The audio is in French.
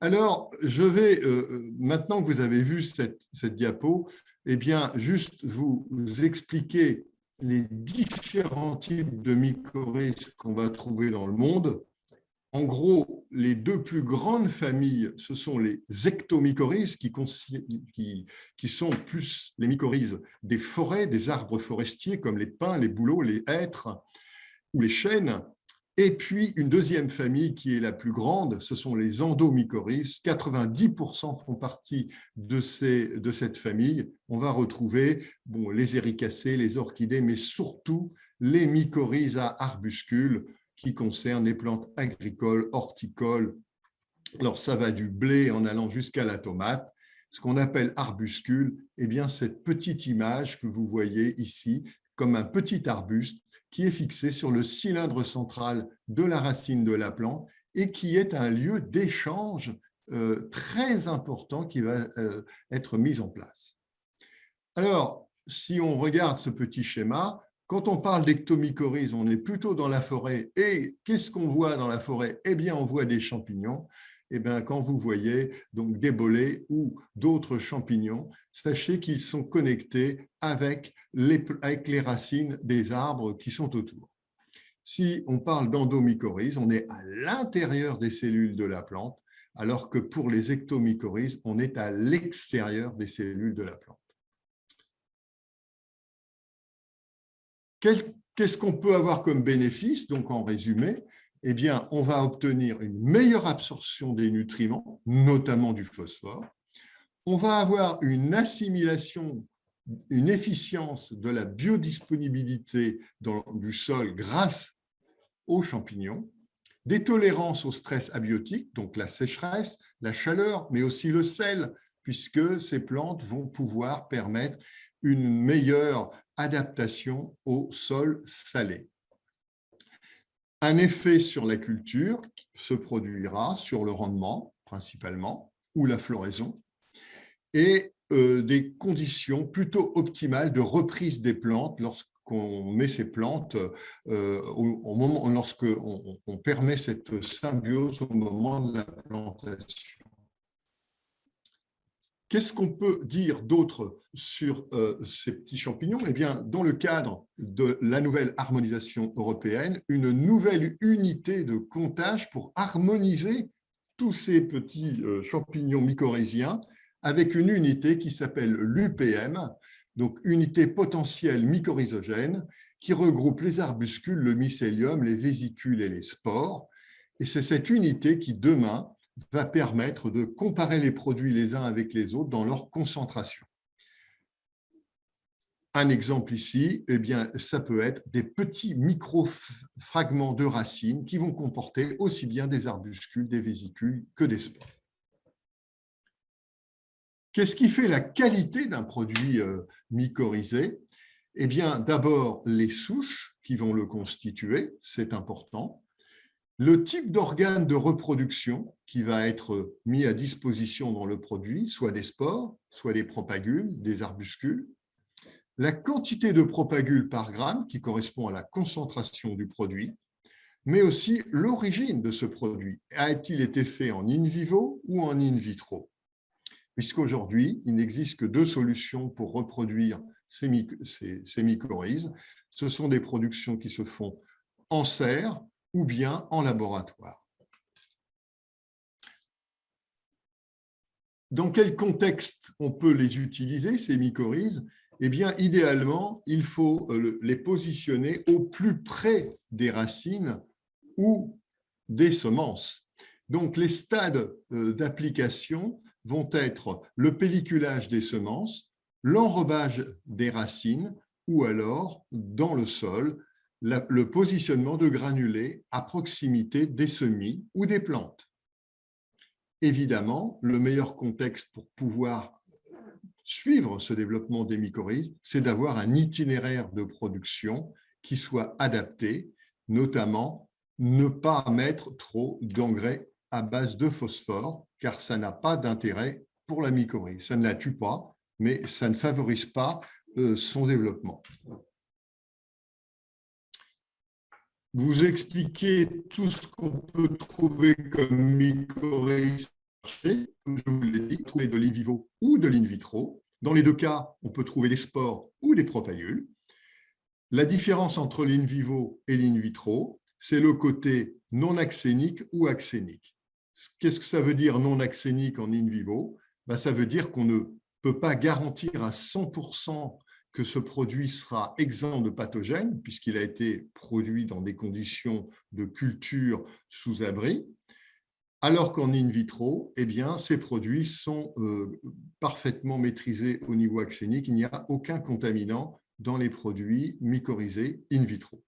Alors, je vais, maintenant que vous avez vu cette diapo, eh bien, juste vous expliquer les différents types de mycorhizes qu'on va trouver dans le monde. En gros, les deux plus grandes familles, ce sont les ectomycorhizes qui sont plus les mycorhizes des forêts, des arbres forestiers comme les pins, les bouleaux, les hêtres ou les chênes. Et puis, une deuxième famille qui est la plus grande, ce sont les endomycorhizes. 90% font partie de cette famille. On va retrouver les éricacées, les orchidées, mais surtout les mycorhizes à arbuscules qui concernent les plantes agricoles, horticoles. Alors, ça va du blé en allant jusqu'à la tomate. Ce qu'on appelle arbuscule, eh bien, cette petite image que vous voyez ici, comme un petit arbuste qui est fixé sur le cylindre central de la racine de la plante et qui est un lieu d'échange très important qui va être mis en place. Alors, si on regarde ce petit schéma, quand on parle d'ectomycorhize, on est plutôt dans la forêt. Et qu'est-ce qu'on voit dans la forêt? Eh bien, on voit des champignons. Eh bien, quand vous voyez donc des bolets ou d'autres champignons, sachez qu'ils sont connectés avec les racines des arbres qui sont autour. Si on parle d'endomycorhize, on est à l'intérieur des cellules de la plante, alors que pour les ectomycorhizes, on est à l'extérieur des cellules de la plante. Qu'est-ce qu'on peut avoir comme bénéfice? Donc, en résumé, eh bien, on va obtenir une meilleure absorption des nutriments, notamment du phosphore. On va avoir une assimilation, une efficience de la biodisponibilité du sol grâce aux champignons, des tolérances au stress abiotique, donc la sécheresse, la chaleur, mais aussi le sel, puisque ces plantes vont pouvoir permettre une meilleure adaptation au sol salé. Un effet sur la culture se produira sur le rendement, principalement, ou la floraison, et des conditions plutôt optimales de reprise des plantes lorsqu'on met ces plantes, lorsqu'on permet cette symbiose au moment de la plantation. Qu'est-ce qu'on peut dire d'autre sur ces petits champignons? Eh bien, dans le cadre de la nouvelle harmonisation européenne, une nouvelle unité de comptage pour harmoniser tous ces petits champignons mycorhiziens avec une unité qui s'appelle l'UPM, donc unité potentielle mycorhizogène, qui regroupe les arbuscules, le mycélium, les vésicules et les spores. Et c'est cette unité qui, demain, va permettre de comparer les produits les uns avec les autres dans leur concentration. Un exemple ici, eh bien, ça peut être des petits micro-fragments de racines qui vont comporter aussi bien des arbuscules, des vésicules que des spores. Qu'est-ce qui fait la qualité d'un produit mycorhizé? Eh bien, d'abord, les souches qui vont le constituer, c'est important. Le type d'organe de reproduction qui va être mis à disposition dans le produit, soit des spores, soit des propagules, des arbuscules. La quantité de propagules par gramme qui correspond à la concentration du produit, mais aussi l'origine de ce produit. A-t-il été fait en in vivo ou en in vitro? Puisqu'aujourd'hui, il n'existe que deux solutions pour reproduire ces mycorhizes. Ce sont des productions qui se font en serre ou bien en laboratoire. Dans quel contexte on peut les utiliser, ces mycorhizes? Eh bien, idéalement, il faut les positionner au plus près des racines ou des semences. Donc, les stades d'application vont être le pelliculage des semences, l'enrobage des racines ou alors, dans le sol, le positionnement de granulés à proximité des semis ou des plantes. Évidemment, le meilleur contexte pour pouvoir suivre ce développement des mycorhizes, c'est d'avoir un itinéraire de production qui soit adapté, notamment ne pas mettre trop d'engrais à base de phosphore, car ça n'a pas d'intérêt pour la mycorhize. Ça ne la tue pas, mais ça ne favorise pas son développement. Vous expliquez tout ce qu'on peut trouver comme mycorhize comme je vous l'ai dit, trouver de l'in vivo ou de l'in vitro. Dans les deux cas, on peut trouver des spores ou des propagules. La différence entre l'in vivo et l'in vitro, c'est le côté non axénique ou axénique. Qu'est-ce que ça veut dire non axénique en in vivo? Ça veut dire qu'on ne peut pas garantir à 100% que ce produit sera exempt de pathogènes, puisqu'il a été produit dans des conditions de culture sous abri, alors qu'en in vitro, eh bien, ces produits sont parfaitement maîtrisés au niveau axénique. Il n'y a aucun contaminant dans les produits mycorhizés in vitro.